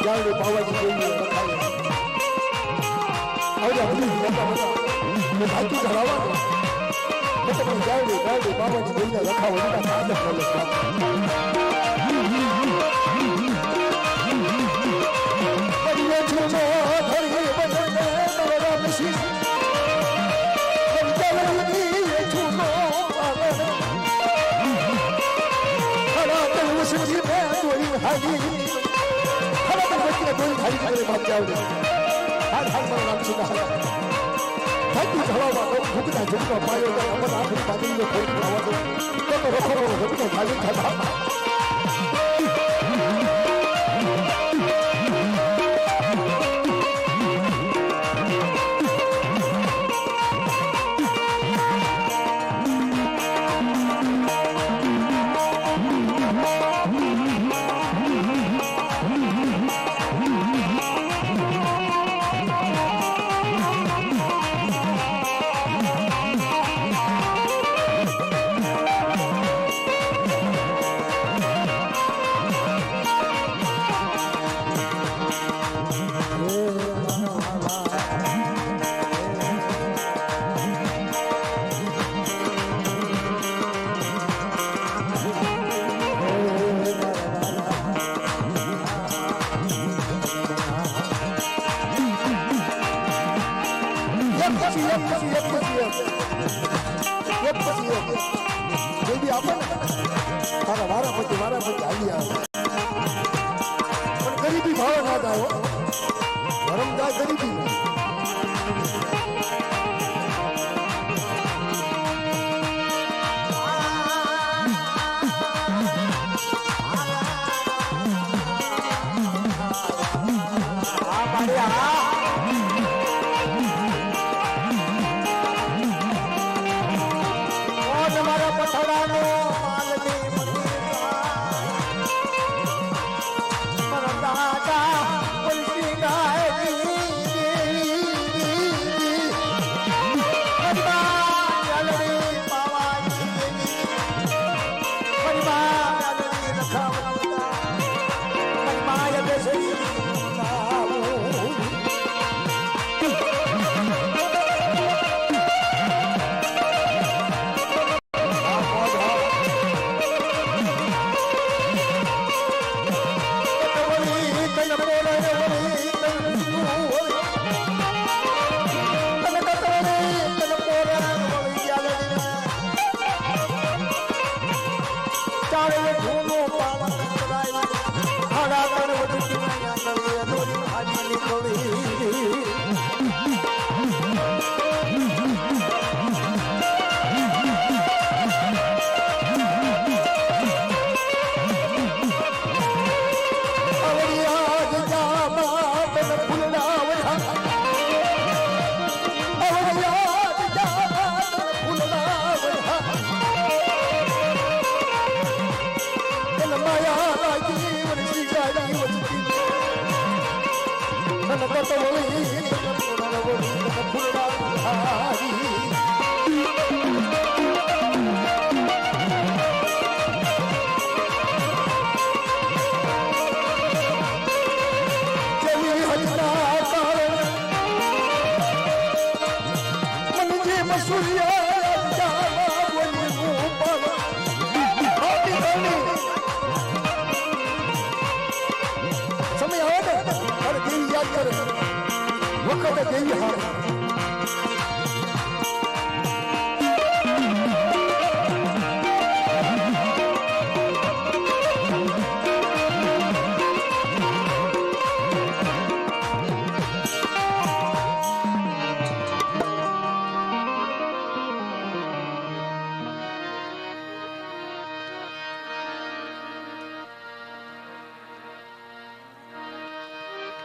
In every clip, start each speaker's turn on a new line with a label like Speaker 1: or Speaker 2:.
Speaker 1: જાવડી બાવાજી દેવીએ લખાય આવડા બધી મોટા મોટા ને ભાઈ ધરાવવાનું એટલે જાવડી બાવાજી દેવીને લખાવો એના સાધક મળે પરિયે છો ધરી બદલે નવરા મશી કંચલની છુનો ખડા તો ઉસજી મે દોરી હાજી ખડા તો બચી દોરી હાજી કરે બાપ જાવડી હાલ મારું નામ છે ભાઈ ધરાવવા ભૂખના જન્મ પાયો અમર આખરી પાદરીને ખોટી ખાવા દો તો રખો રખો ખાલી ખાતા गरीबी भाव ना दाओ धर्म दा गरीबी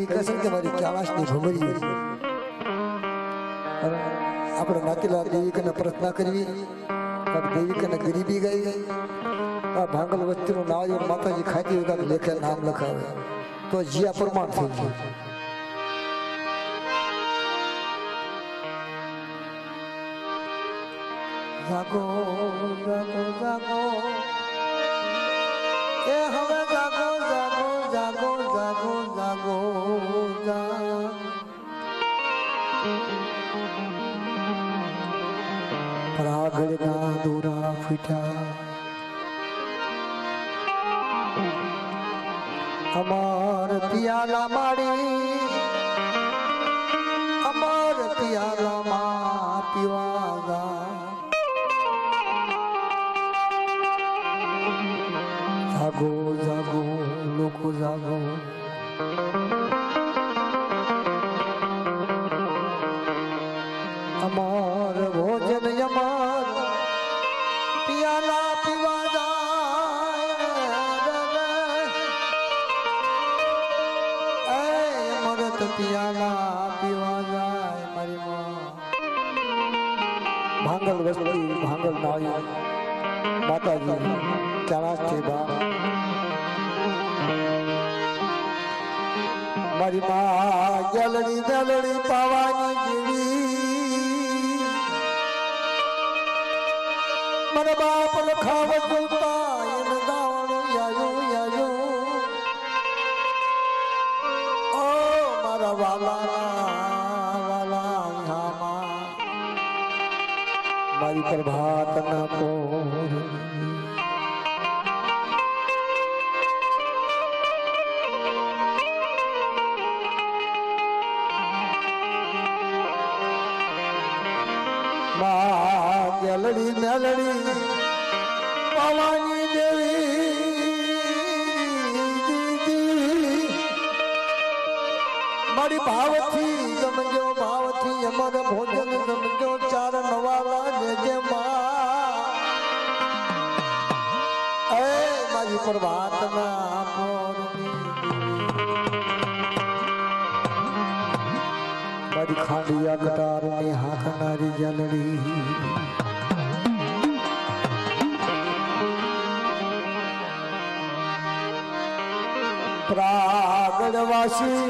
Speaker 1: कसम के मारी कैलाश ની ભમરી આપણે નાતીલા દેવી કને પ્રાર્થના કરવી દેવી કને ગરીબી ગઈ આ ભાંગલ વસ્તીનું નામ માતાજી ખાતી વગર લેખે નામ લખાવે તો જીયા પ્રમાણ થઈ ગયું જાગો જાગો જાગો એ હવે જાગો જાગો જાગો જાગો જાગો પ્રાગળના દોરા ફૂટ્યા અમાર પિયાલા માડી અમાર પિયાલામાં પીવાગા જાગો જાગો લોકો જાગો અમાર ભોજન અમાર પિયાલા પીવા જાય અમરત પિયાલા પીવા જાય મારી માં ભાંગલ વસ્તી ભાંગલ નાળી માતાજી ચારાસ્થી બા મારી માં ગલડી ગલડી પાવાની જેવી મને બાપ લખાવ જોતા એમ ગાવાનું યાયો યાયો ઓ મારા વાલા મારી પ્રભાત ના પોર ગલડી મેલડી પાવાની દેવી મારી ભાવથી જમજો ભાવથી અમર ભોજન જમજો ચાર નવાલા લેજે એ મારી પ્રભાતના મારી ખાંડિયા કટારની હાંકનારી જલડી પ્રાગડવાસી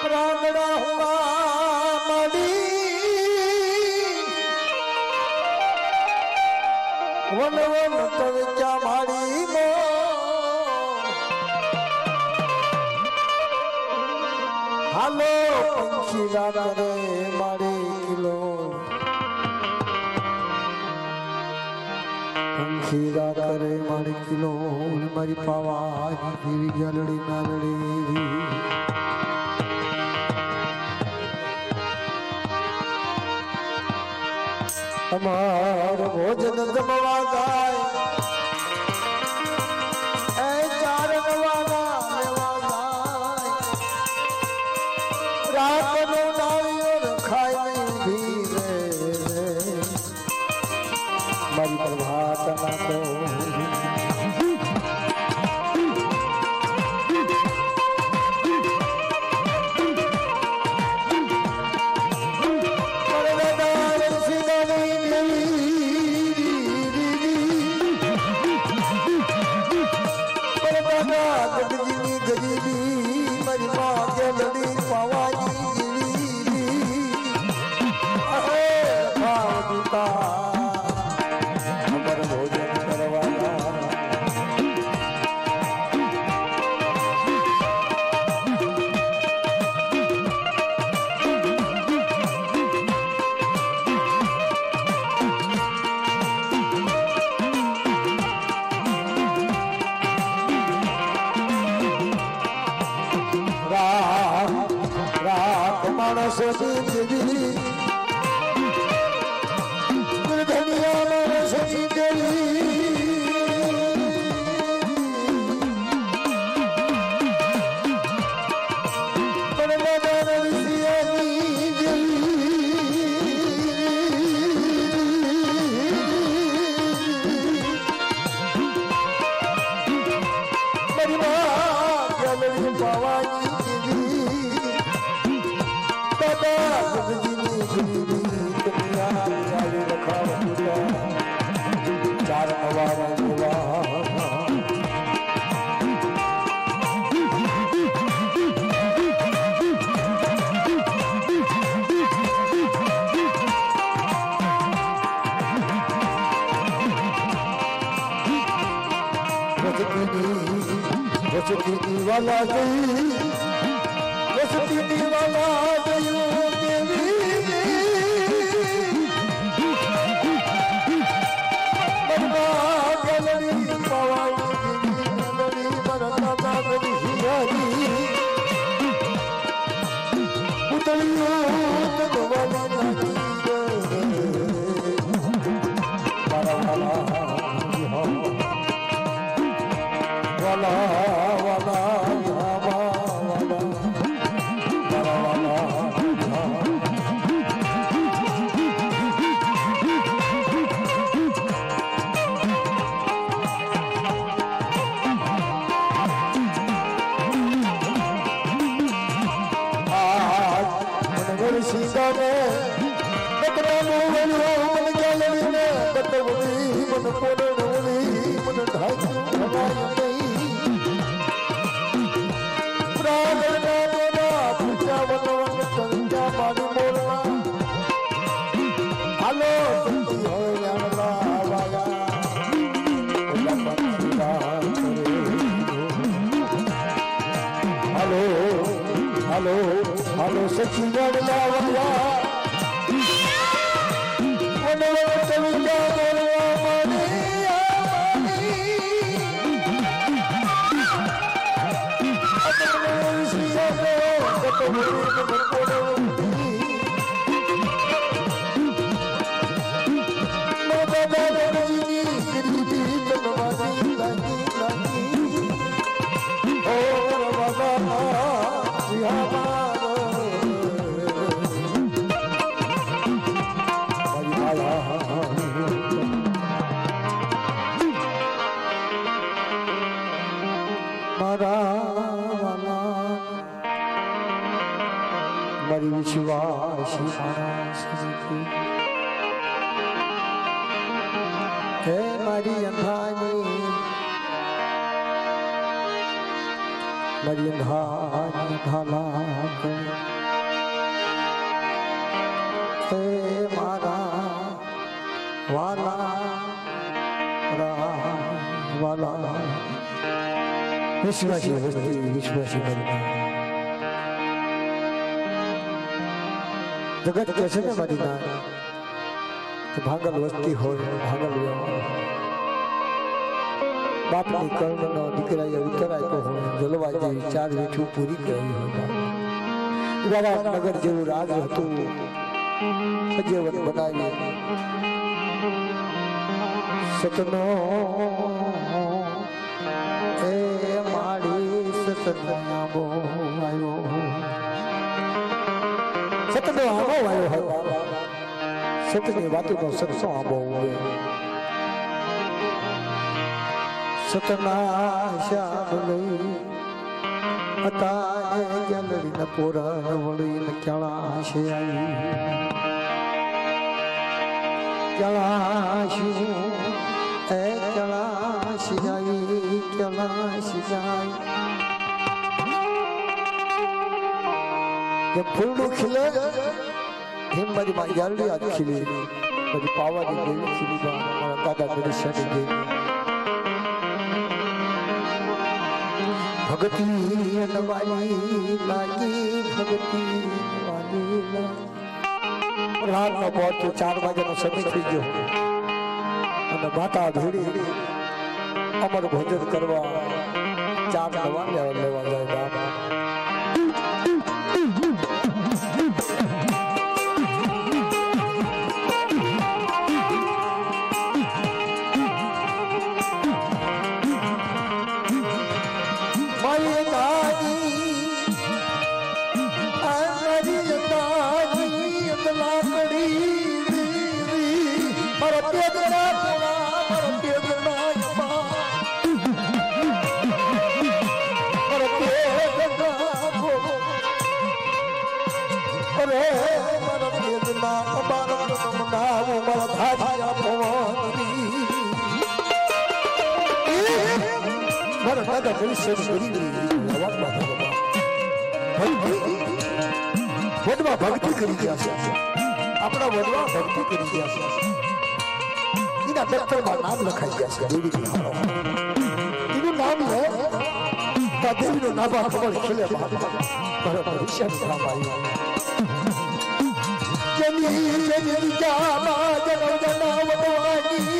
Speaker 1: પ્રાગડા હુઆ મળી વન વન તવિચા માડી મો હાલો પંખીલા કરે મારી કિલો પંખીલા કરે મારી કિલો મારી પાવા જેવી ગલડી નાલડી અમાર ભોજન જમવા જાય એ ચાર નવાના લેવા જાય રાતનો નાળિયો ખાય નહીં ભીરે મારી પ્રભાત ના તો વાલા ગઈ વસતી વાલા ગયું દેવી બરબા ગલરી પવાઈ ગલરી બરતા ગલરી હિયારી ઉતળિયો તગવાલા લાગી વાલા હાલો સચી ગણલા વલ્લા વનવન કવિતા બોલવા મારી અતને શ્રીયા કો કતોરી કોડોરી મોબા દરજી કિરીટી તનવાજી લાગી લાગી ઓ રવાના સિયા મારી વિશ્વાસી મારા હે મારી અંધાની ઢાલા હે મારા વાલા વિશ્વાસી વિશ્વાસી જગત કે છે ને મારી ના ભાગલ વસ્તી હોય ભાગલ બાપની કર્ણનો દીકરાએ ઉતરાયો હોય જલવા જેવી ચાર વેઠું પૂરી કરી હોય નગર જેવું રાજ હતું સજીવન બનાવી સતનો એ મારી સતનો આવ્યો સતનો આબો આવ્યો હોય સતની વાતોનો સત્સો આબો હોય સતના શ્યામ લઈ અતારે જલડીને પોરણ વળીને ક્યાળાશે આવી ક્યાળાશી એ ક્યાળાશી આવી ક્યાળાશી જાય जब फूल खिले हिम मारी माँ याली आज खिली मारी पावा दी देवी खिली बा मारा दादा मेरी शनि देवी भगती नवाली लागी भगती नवाली रात नो बहुत 4 वागे नो समय થઈ ગયો અને માતા ભીડી અમર ભોજન કરવા 4 નવા લેવા જાય બાબા વડવા ભક્તિ કરી ગયા છે આપણા વડવા ભક્તિ કરી ગયા છે એના દફતરમાં નામ લખાઈ ગયા છે દેવીજી એનું નામ લે દેવીનો નાભા ખબર ખીલે બરોબર વિષય કામ આવ્યું જની જની જામા જન જના વડવાની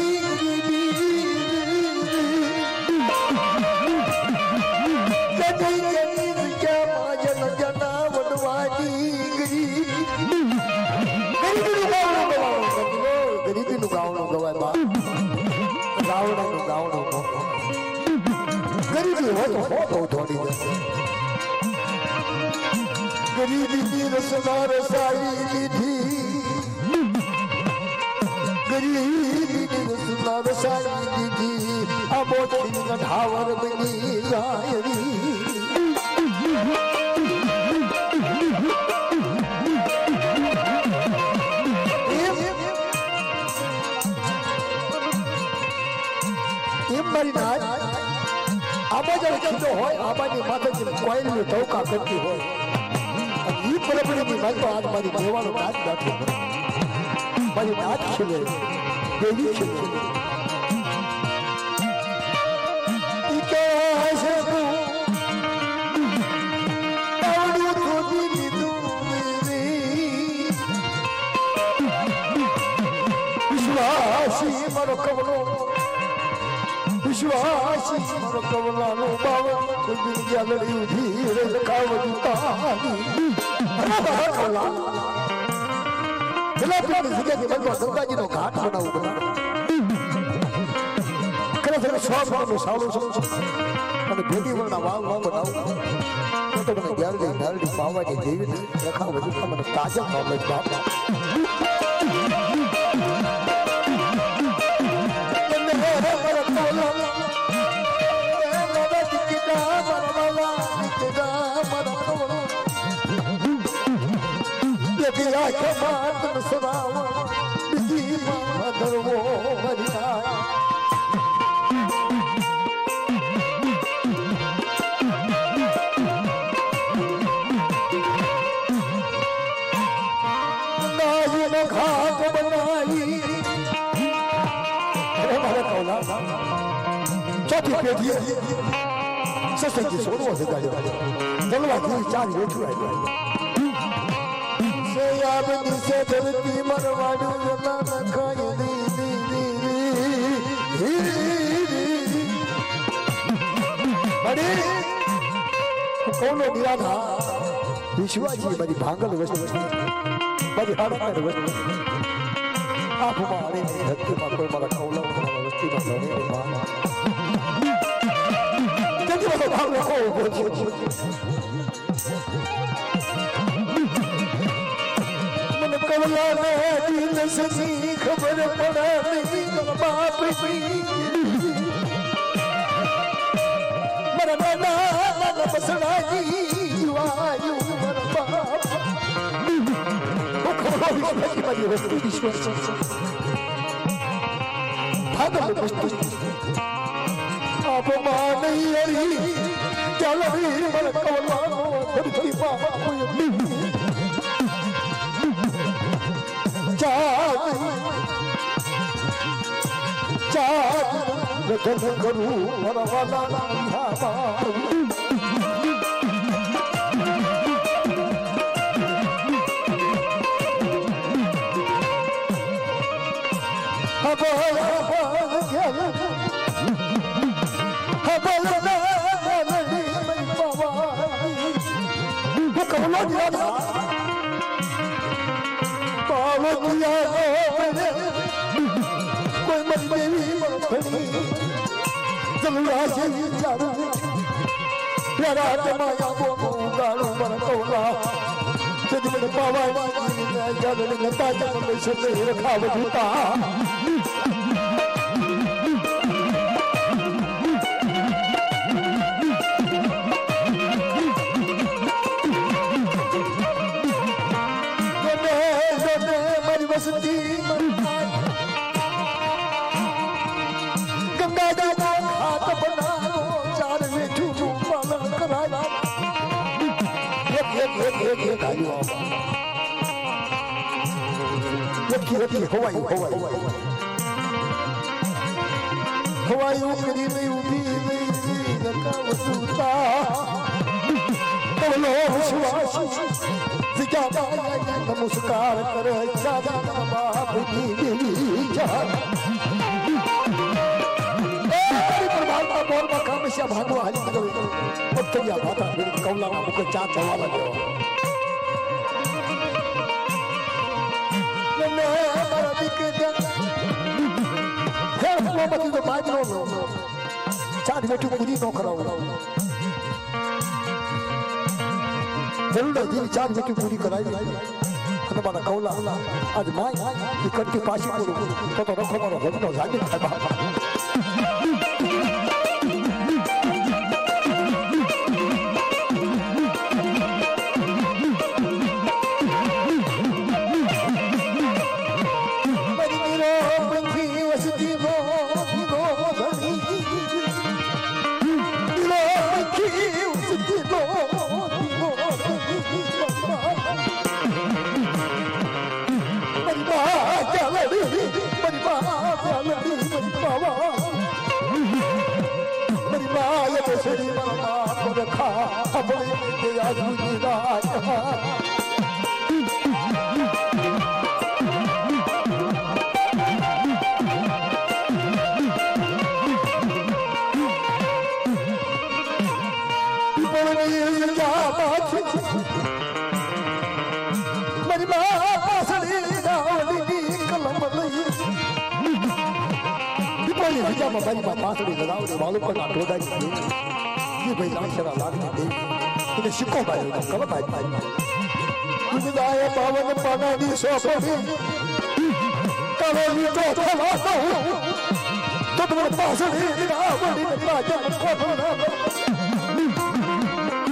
Speaker 1: ગરીબીનું ગાવણું ગવાય બા ગાવડાનું ગાવણું ગરીબી હોય તો બહુ થોડી જશે ગરીબી રસના રસાઈ લીધી ગરીબી રસના રસાઈ લીધી આ બોટલી ઢાવર બની ગાયરી મારી નાચ આબા જ્યારે ખીલો હોય આબાની માથે જે કોયલની ટોકા કરતી હોય ઈ પરબડીની માથે આજ મારી દેવાનો નાચ બેઠો મારી નાચ ખીલે દેવી ખીલે ઈ કે છે તું આવડું થોડી લીધું વિશ્વાસી મારો કવનો વિશ્વાસી મારો કવલાનો બાવન દુનિયા લડી ઉઠી રે કાવજુ તાની અરે કવલા પેલા પેલી જગ્યાથી બનવા ગંગાજીનો ઘાટ બનાવવું ખરેખર સ્વામીનો સાવલો છું અને ભેટી વરના વાવ બનાવું તો મને ગારડી પાવાની દેવી રખાવજુ મને તાજા નોલેજ બાપા ચોથી પેઢી સસંગી સોડવો જગાડ્યો જલવાથી ચાર વેઠું આવ્યો સયાબની સે ધરતી મરવાડું જના નખાય દી કોનો નિરાધા વિશ્વાજી મારી ભાંગલ વસ્તુ મારી હાડકર વસ્તુ આંખમાં અરે ધરતીમાં કોઈ મારા કૌલવ વસ્તીમાં લડે માં મને કવલા ને દિલ સની ખબર પડા નહીં બાપ મારા નાના બસડાજી વાયુ મારા બાપ મારી વસ્તુ વિશ્વાસ ભાગલ વસ્તુ अपमान हरी चल वीर कवलानो धरती रतन करूं मरवाला हवाई उकरी नहीं उठी नहीं નમસ્કાર કરે સાજા બાપની દેવી જાન પરમાત્મા બોલમાં કામસ્યા ભાગવા હાલી ગયો ઉત્તરિયા ભાતા મેરી કૌલામાં મુકે ચા ચવા લાગ્યો ને મારા દીકે હે મોમબત્તી તો બાજરો ચાર બેઠું પૂરી નો કરાવો જરૂર હતી ચાર બેઠું પૂરી કરાવી અને મારા કૌલા આજ માય એ કટકી પાછી પૂરું તો રખો મારો ઘરનો જાગી થાય બાપા મારી પાસડી લગાવડે માલું પણ ટોડાઈ એ ભાઈ લાખેરા લાગતી દે એને શીખો ભાઈ કલો ભાઈ ગુદાય પાવન પાનાની સોપડી કલોની તો થવા તો તમને પાસડી લગાવડી રાજા કોઠો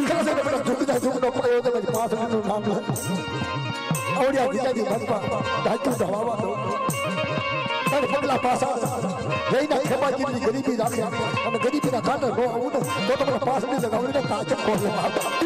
Speaker 1: ખાસે મને ઝુકનો પ્રયોગ મારી પાસડીનું નામ આવડિયા બીજાની ભગવા ડાક્યુ દવાવા દો અને પગલા પાસા જઈને ખેપાજીની ગરીબી રાખે અને ગરીબીના કાંટે નો આવું તો તમને પાસડી લગાવીને કાચક ખોલે બાપા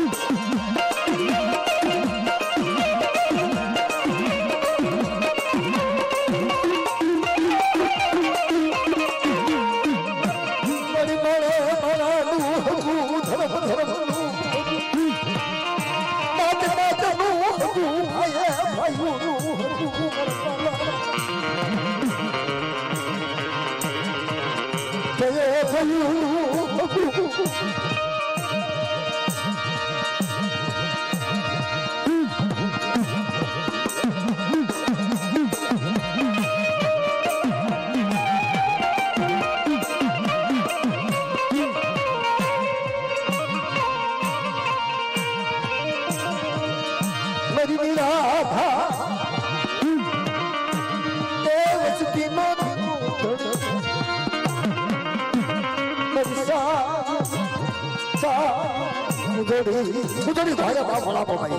Speaker 1: मुझे भाया बा भला भाई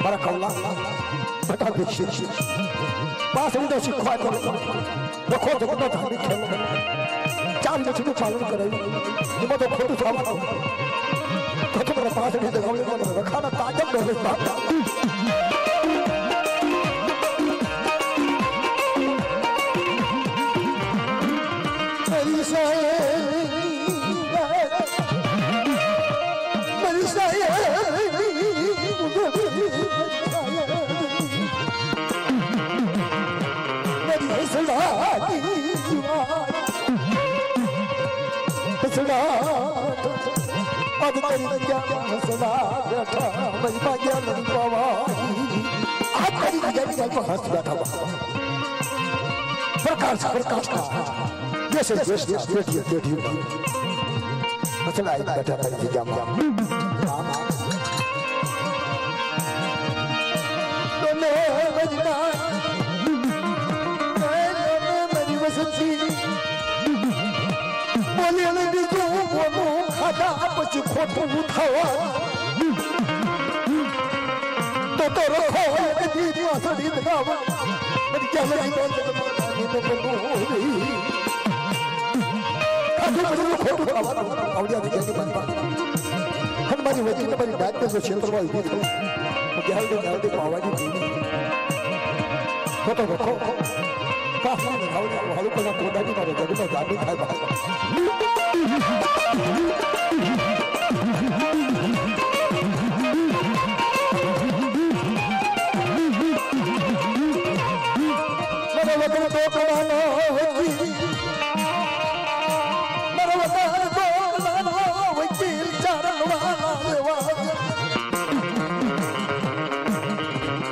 Speaker 1: मारा कौला बता दे पास उधर सिखवा को देखो जगत में धार्मिक खेल चार बच्चों पालन करे तुम तो खुद सामा तो तुम्हारे पास नहीं लगाओगे तो रखा ना ताकत दो बात अब तेरी क्या सदा बैठा महिमा ज्ञान पावा आप तेरी जगह पर हंस बैठा प्रकाश प्रकाश का जैसे जैसे बैठी बैठी मसला बैठा तेरी जगह तो मैं मजना मैं मेरी वसंती बोले लगी जो वो खादा પછી ખોટું થવા તો રખો એની પાસડી લગાવ અને ચાલે તો બોલી ખાધું પછી ખોટું થવા આવડિયા દીકરી બનવા હનુમાની વચ્ચે તમારી દાંત જો ક્ષેત્રમાં ઊભી થઈ તો ગાડી પાવાની તો રખો કાફલાને ખાવડી હાલું પણ કોડાની મારે જગમાં જામી થાય ભાઈ વતન તો કવાનો મારો વતન તો કવાનો વકીલ ચારણવાના લેવા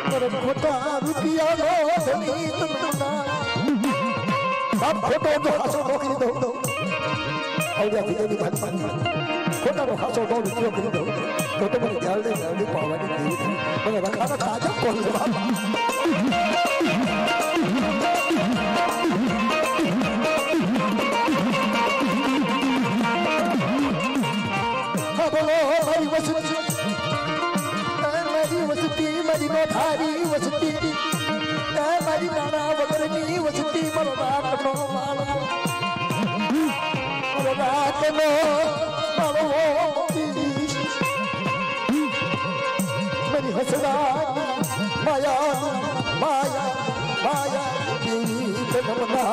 Speaker 1: મારો ખોટા રૂપિયાનો ધણી તમના આપ ખોટો તો હાસો નોકરી દઉં આવડ્યા વિજયની ભાઈ ખોટાનો હાસો દો રૂપિયો કરી દઉં તો મને ગાલડી પાવાની દેવી મને રખાના તાજા કોણ બાપા थारी वसती मारी नाना वगरनी वसती मरो रातनो माला मरो रातनो मारो मेरी हसना माया माया माया तनमना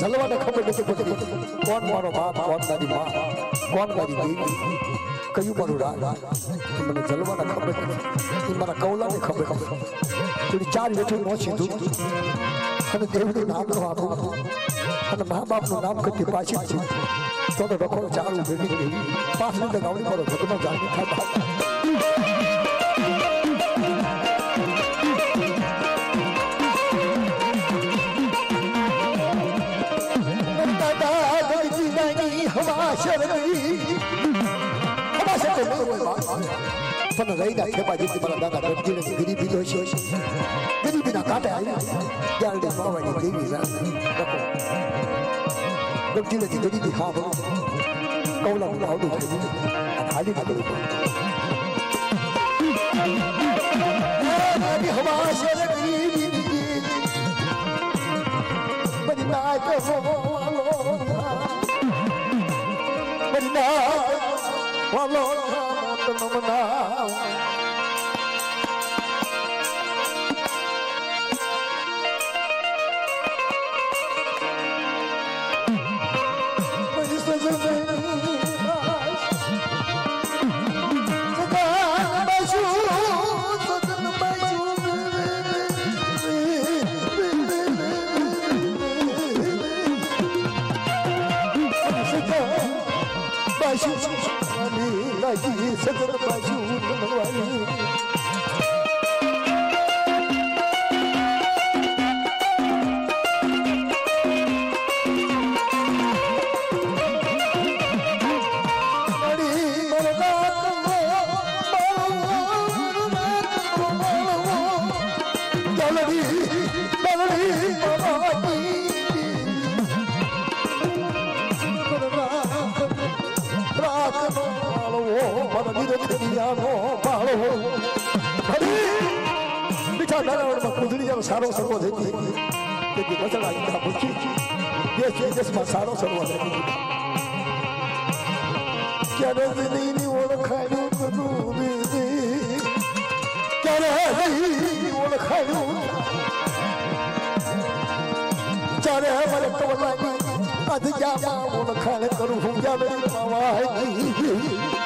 Speaker 1: જલવાને ખબર નથી પડતી કોણ મારો બાપ કોણ મારી માં કોણ મારી દેવી કયું મારું રાગ મને જલવાને ખબર નથી એ મારા કૌલાને ખબર થોડી ચાર વેઠું ન સીધું અને દેવનું નામ નો આપું અને મા બાપનું નામ કરતી પાછી તો રખોડો ચાલુ ભેગી દેવી પાછળ ગાવડી મારો ભગવાન જાણી થાય પણ રહીના ખેપા જેથી મારા દાદા ગઢજીને ગરીબી હોય છે ગરીબીના કાંટે આવી ત્યારે માવાની દેવી ગઢજીને ગરીબી હા કૌલા આવડું થયું હાલી નીકળ્યું હવા શેર ગરીબી બધી ના કહો Wallo namna સજન બાજુ નવાઈ સારો સર્વ થઈ કે બસડા ઇન્દા પૂછી દેશ વિદેશમાં સારો સર્વ થઈ ક્યારે દિલ્હીની ઓળખાયું કદું દીદી ક્યારે દિલ્હીની ઓળખાયું ચારે મને કવલાની અધજામાં ઓળખાણ કરું હું જાવે માવાઈ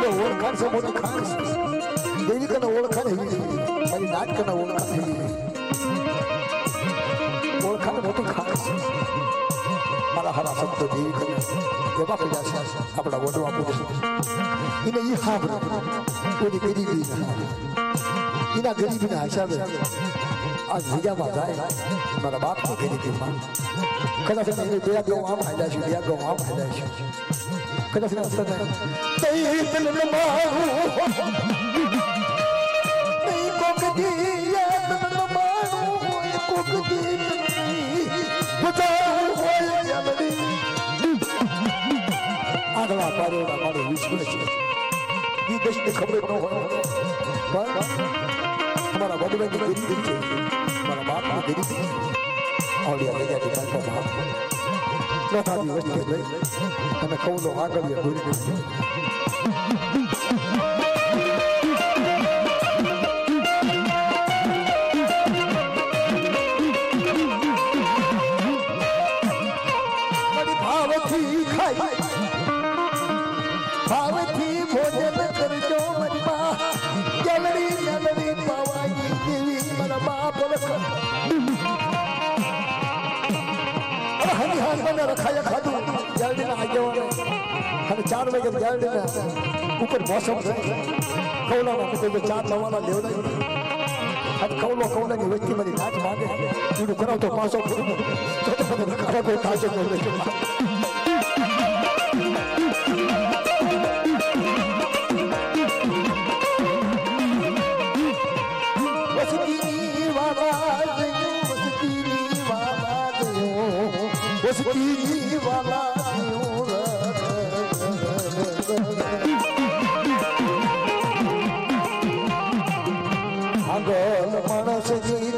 Speaker 1: ओळखाण से मोठी खान देवी का ओळखाण ही मारी नाट का ओळखाण ही ओळखाण मोठी खान मला हरा शब्द देवी का जेव्हा प्रजा आपला वडवा पुरुष इने ही हा कोणी गरीबी इना गरीबी ना हिसाबे आज વિજામાં જાય મારા બાપની ગરીબીમાં કદાચ એને બે ગામ હાલ્યા છે બે ગામ હાલ્યા છે કદાચ તને તઈ તને મારું તઈ કોક દી યાદ તને મારું કોક દી દેશને ખબર ન હોય પણ અમારા વડવાની ગરીબી છે મારા બાપની ગરીબી આવડિયા લજાની બાપા નોટાની વસ્તી લઈ અને કૌલો આગળ દોરી ગઈ ભાવથી ભોજન કરજો મનમાં જલડી જલડી પવાઈ દેવી મારા બાપ હની હાથ મને રખાયા ખાધું જલડીના આગેવાને અને 4 વાગે જલડીના ઉપર મોસમ છે કૌલામાં કોઈ 4 લવાના લેવડાય આજ કૌલાની વસ્તી મારી નાચ માંગે એનું કરાવતો પાછો તો કોઈ કાજે નહીં વસતી વાલા આગળ માણસ જીવી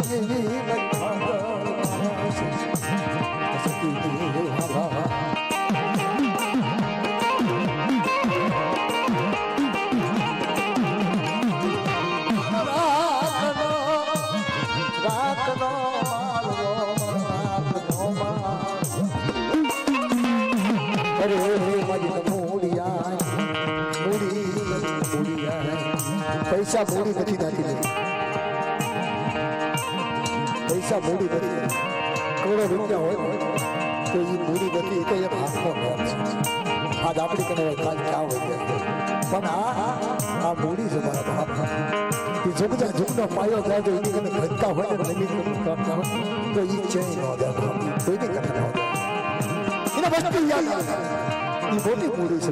Speaker 1: પૈસા મૂડી નથી નાખી દે પૈસા મૂડી નથી કરોડો રૂપિયા હોય તો એ મૂડી નથી તો એક હાથનો મેળ છે આજ આપણી કને હોય કાલ ક્યાં હોય પણ આ મૂડી છે મારા બાપ એ ઝુકતા ઝુકનો પાયો થાય તો એની કને ભટકા હોય ને નવી કરતા હોય તો એ ચેન ન દે કોઈની કને ન દે એને વસ્તુ યાદ આવે એ મોટી મૂડી છે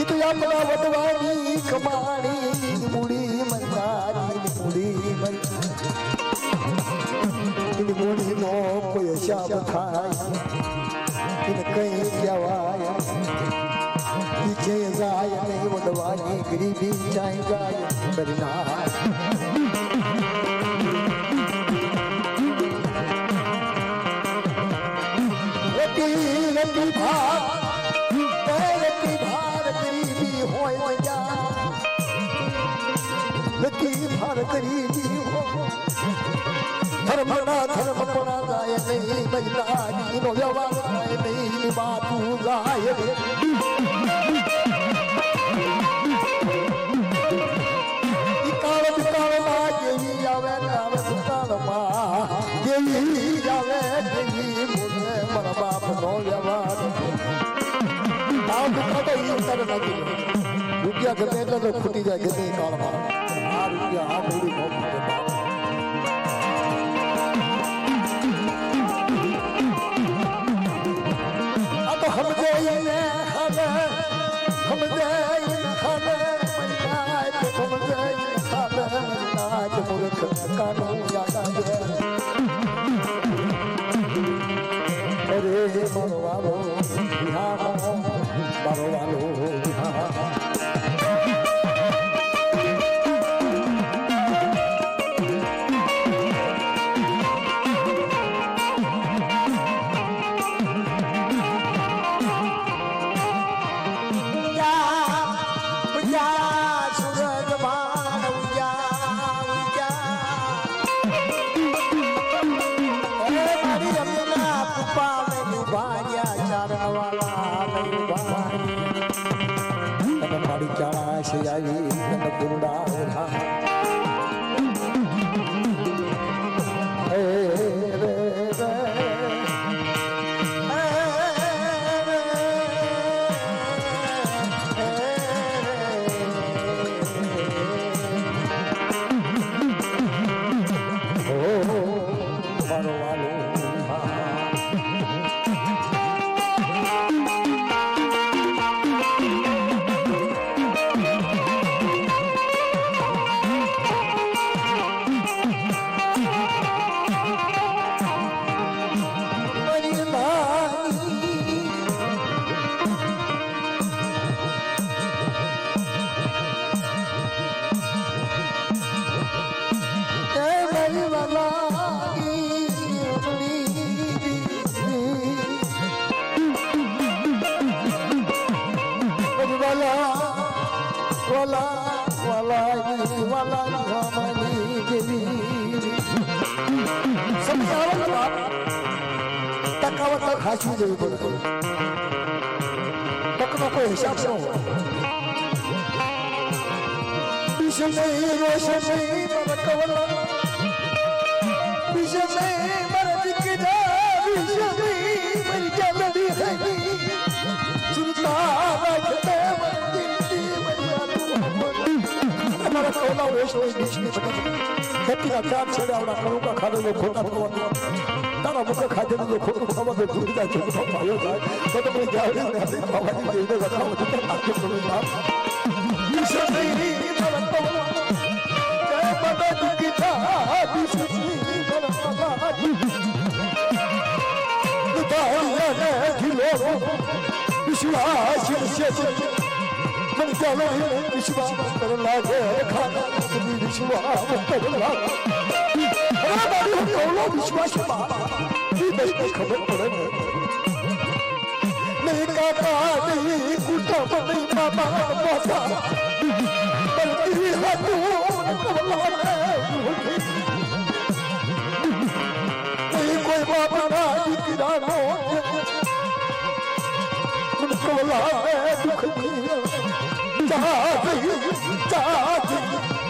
Speaker 1: એ તો આપણા વટવાની કમાણી મૂડી મંદારી મૂડી એની મૂડીનો કોઈ હિસાબ થાય એને કઈ કહેવાય એ જે જાય નહીં વટવાની ગરીબી જાય જાય કરના રતી ભાગ લકી ભાર ગરીબી હો ધર્મના ધર્મ કોના જાય નહીં મહિલાનો વ્યવહાર થાય નહીં બાપુ ગાય કાળમાં જેવી આવે ને આવે કાળમાં જેવી આવે જેવી બોલે મારા બાપનો વ્યવહાર રૂપિયા ગમે એટલે તો ખૂટી જાય ગમે કાળમાં આ રૂપિયા આ મૂડી બહુ આ તો સમજાઈને ખાને સમજાઈને ખાને સમજાઈને ખાને નાચ મૂર્ખ કાનું યાદ આવે અરે મારો વાલો બિહાર મારો વાલો બિહાર વાલા વાલાની વાલા રામની દેવી સમય આવે ને બાપ તકાવત ખાસું જવું પડે તકનો કોઈ હિસાબ ન હોય વિષય રોષય કવલા વિષય મારા દીકરા વિષય મારી જલદી હૈ ચિંતા રાખતે हमारा कोला वेश वेश बीच में खेती का चार छेड़े आवड़ा करूं का खाने में खोटा भगवान तारा मुझे खाते में जो खोटा भगवान में दूध का जो पायो जाए तो मैं जाने नहीं बाबा जी देने रखा मुझे तो आगे बोले ना विषय नहीं मरन तो मैं पता नहीं था विषय नहीं मरन तो खिलो विश्वास से मन चलो विश्वास कर लागे खाना कभी विश्वास कर लागे हमारी हम बोलो विश्वास ये नहीं खबर पड़े नहीं काका नहीं कुटा नहीं मामा पासा बल्कि हाथों नहीं कोई बाबा ना किरानो उनको लागे दुख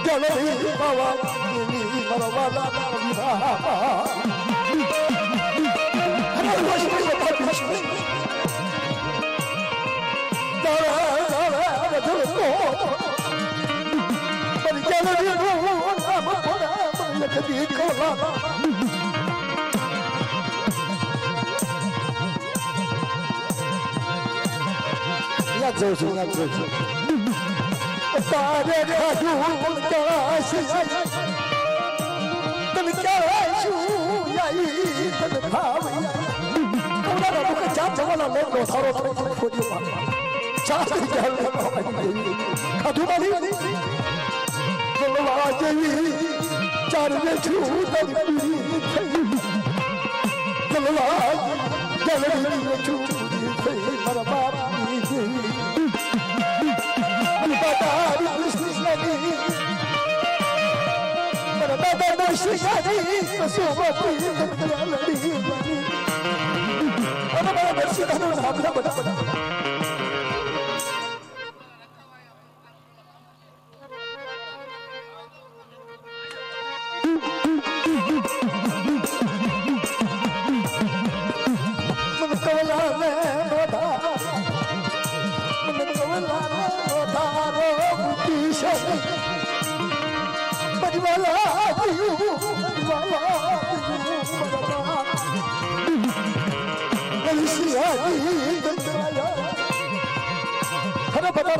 Speaker 1: जलई बाबा वाला तारे खाजू काशी तन काशू याई तन भावया कोना बाबू का चाप जवाला लोग सारो खोजी चाप जल खाजू वाली बोलवा जेवी चार में छू तन पीरी बोलवा जलदी में छू थई मर बाप की Badari Krishnani Badari Krishnani Masuma Priya Kalali Ana bana bersi kanu hamla bada Man kawala me bada Man kawala परिवाला पता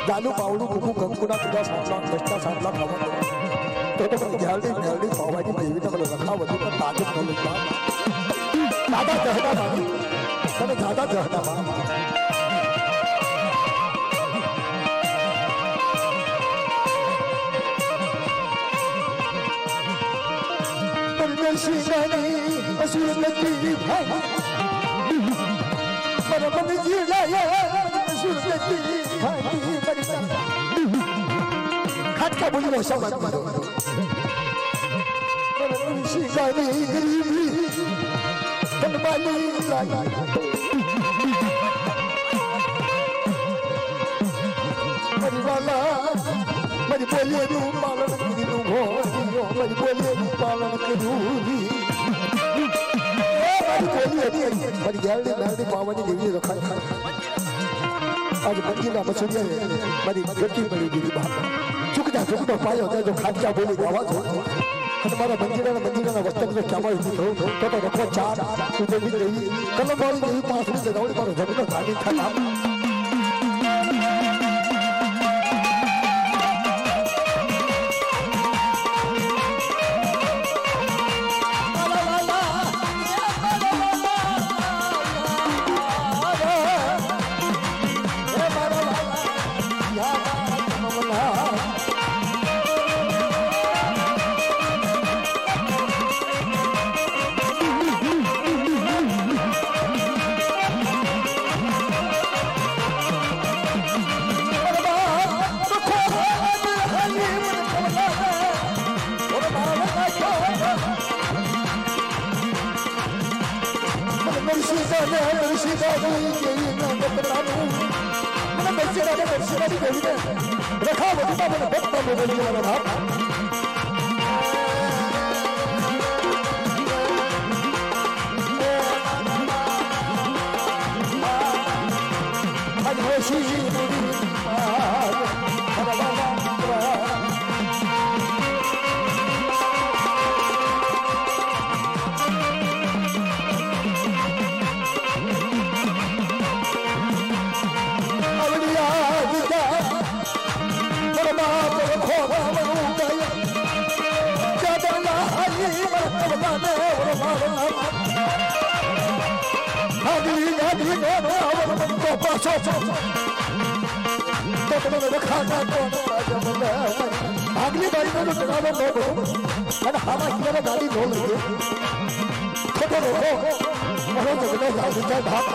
Speaker 1: जालू पावड़ू कुकू कंकुना तुझा 7 लाख 7 लाख खावा तो जल्दी जल्दी पावाजी देवी तक रखा वधी पर ताकत न लगता दादा कहता था दादा कहता था शिवानी असुर लगी भाई पर मन जिलाया असुर लगी भाई बरसा खाट का बोली भाषा मत मारो पर शिवानी गरीबी तनबाली लागी परिवाला मरी बोलिए रू पालन करू भोरियो मरी बोलिए रू पालन करू मरी गैलडी मेलडी पावनी देवी रखा आज मंजिला मसूरिया मरी गट्टी मरी देवी बाप चुक जा पायो जो खाचा बोली आवाज हो हमारा मंजिला वस्त्र जो क्या मालूम तो रखो चार उधर भी गई कलम वाली देवी पास में दौड़ पर जमीन खाली था સીતાને સીતાની કેવી ન બતલાનું મને બચેરાને બચેરાની કેવીને રખા વધતા મને ભક્ત બોલી મારા બાપ આગલી બાજુ નો જણાવો ન કરો અને હામાં કિયારે ગાડી ન લઈએ ખોટો લોકો મારો જગને લાગી જાય ભાગ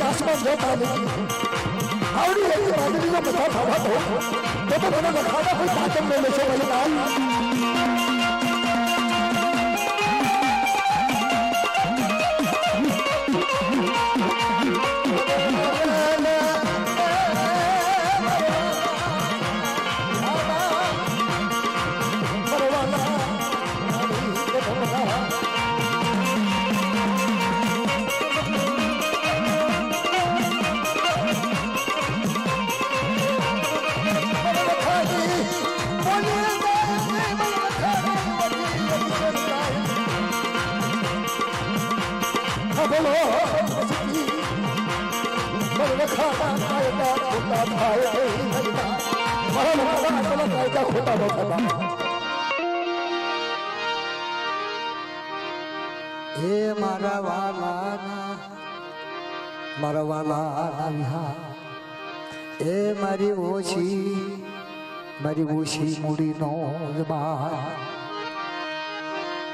Speaker 1: आसमान जाता आवड़ी बादली को बता था तो मैंने खाना कोई ताकत में ले मारी ओछी मूड़ी नो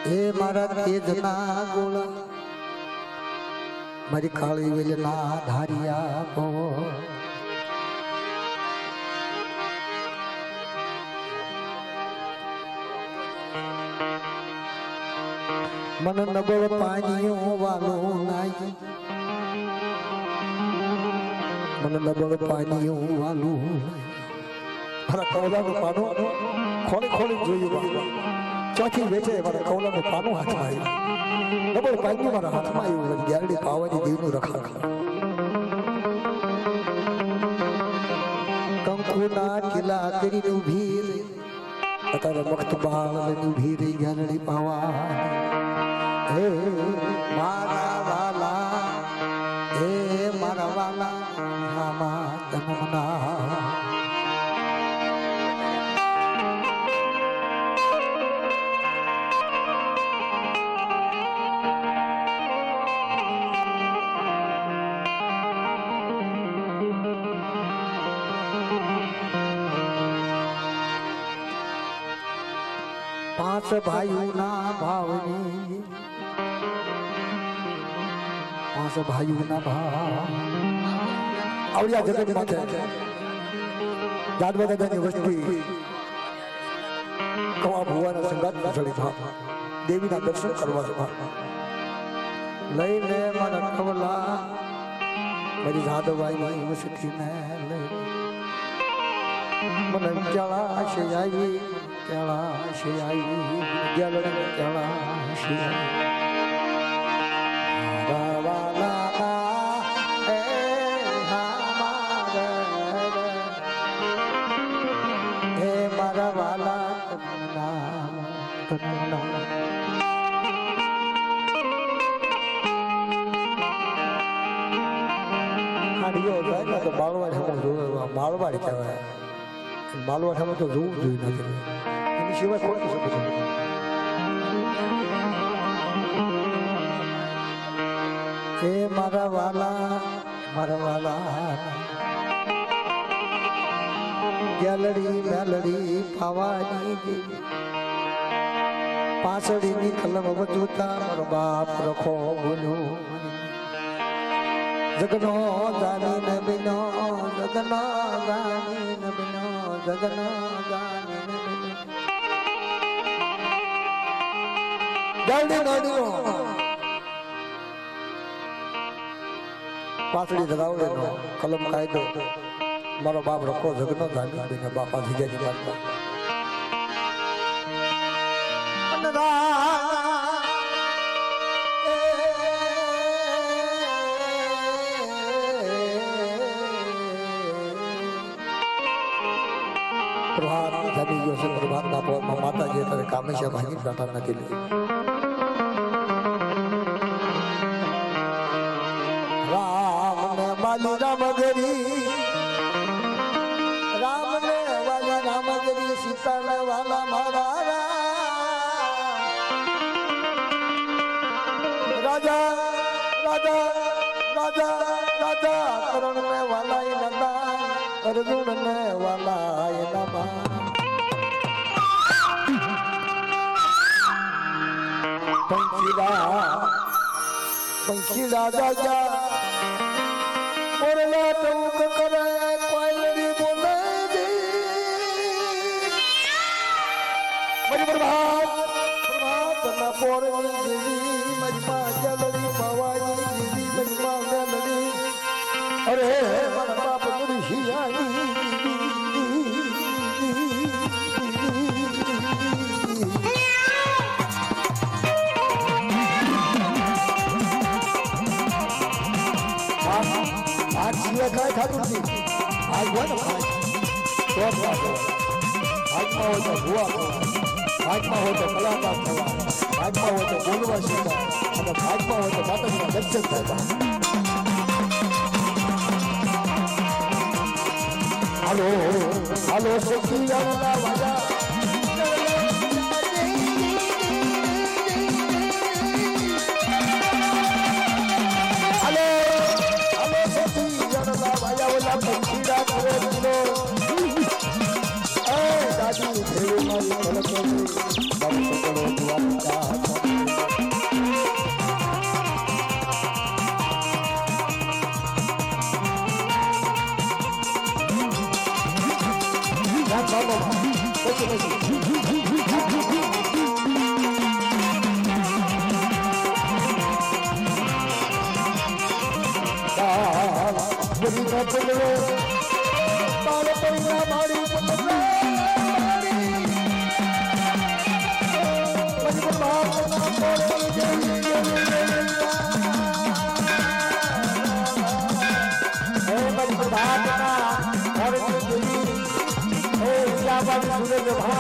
Speaker 1: ए मारा तेजना गोला मारी काली वेलना धारिया पो मन नगोल पानियो वालो नाई मन नगोल पानियो वालो મારા કૌલાનું પાનું ખોલી ખોલી જોયું ચોથી વેચે મારા કૌલાનું પાનું હાથમાં આવ્યું ડબલ પાગ્યું મારા હાથમાં આવ્યું ગ્યારડી પાવાની દેવનું રખા કંકુના કિલ્લા કરીને ઊભી અત્યારે વખત બાળ ઊભી રહી ગ્યારડી પાવા હે મારા વાલા હે મારા વાલા રામા તનમના पांच भाइयों ना भावनी पांच भाइयों ना भाव आवड़िया जगत माथे जात बदन वस्ती કવા ભુવાના સંગાત ચડી ભા દેવીના દર્શન કરવા જવા લઈને મારા કવલા મારી જાદવાઈ યુનિવર્સિટી ને લઈ મને કેળા છે આવી ગેલડી કેળા છે માલવાડી કહેવાય માલવાડીમાં તો જોવું જોઈએ નથી એની સિવાય ખોટી શકે છે એ મારા વાલા ગેલડી મેલડી પાવાની પાછળની કલમ બધુતા મારો બાપ રખો બોલ્યો જગનો દાની ને બિનો જગનો દાની ને બિનો જગનો દાની ને બિનો જલ્દી નડીઓ પાછળી ધરાવડે નો કલમ કાયદો મારો બાપ રખો જગનો દાની બિનો બાપા જીજાજી બાપા प्रभात माता जी तरह कामेशा भागी बैठा न के लिए राम ने वाली रामगरी सीता ने वाला मारा राजा राजा राजा राजा करण ने वाला नंदा अर्जुन ने वाला नमा पंखीला राजा मोरला टूक करे कोयलड़ी बोले दी मरी प्रभात न पोरनी जीवी मजमा जलड़ी पवाई जीवी मजमा जलड़ी अरे मन बाप मुर्शियाई काय खाતું નથી આજ હોય ને ભાઈ તો હાથમાં હોય તો ભૂવા હાથમાં હોય તો કલાકાર થવા હાથમાં હોય તો બોલવા શીખવા અને હાથમાં હોય તો માતાજીના દર્શન થવા હાલો હાલો સખી વાલા વાજા पंखीड़ा करे दिलो ए दादी भेड़ो मारी कलको बम करो दुआता या बाबा बस बड़ी ना चलो ताल पैना मारी पतला मजबूर बाप ना बोले जल्दी ए मजबूर बाप ना और जल्दी ए जाबाद सूरज भा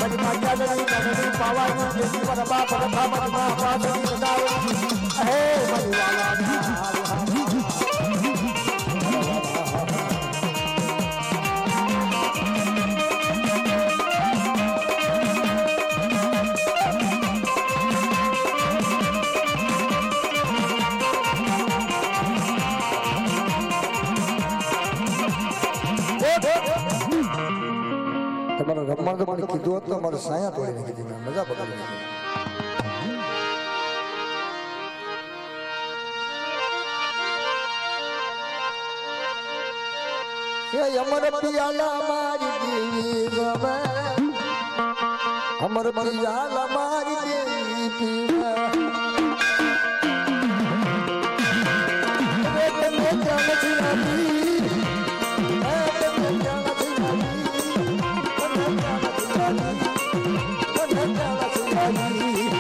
Speaker 1: बड़ी माता दरी नदी पावा जल्दी पर बाप कथा मजमा बात बताओ ए मजवाला રમણ તો મને કીધું હતું મારે સાયા તોડીને કીધી મેં મજા પકડી અમર પિયાલા મારી દેવી ગમે हमर पिया लमारी के पीवा रे तने जान छिनाली तने जान छिनाली तने जान छिनाली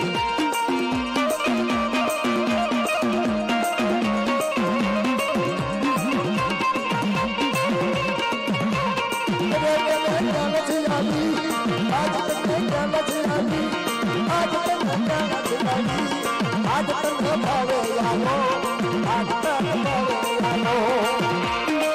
Speaker 1: आज तक भावे यारो आज तक भावे यारो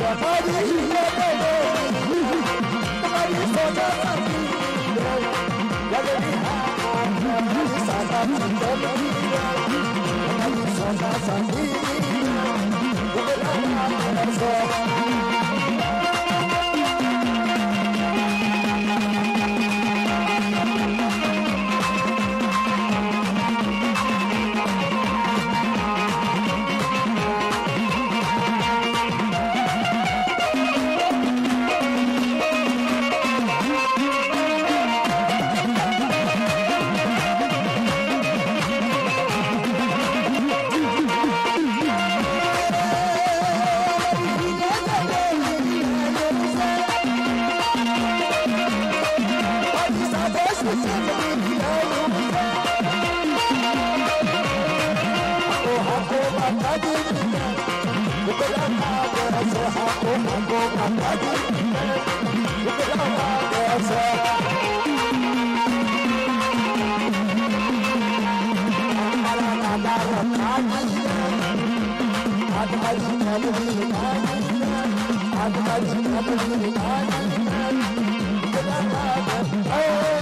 Speaker 1: Ada Oh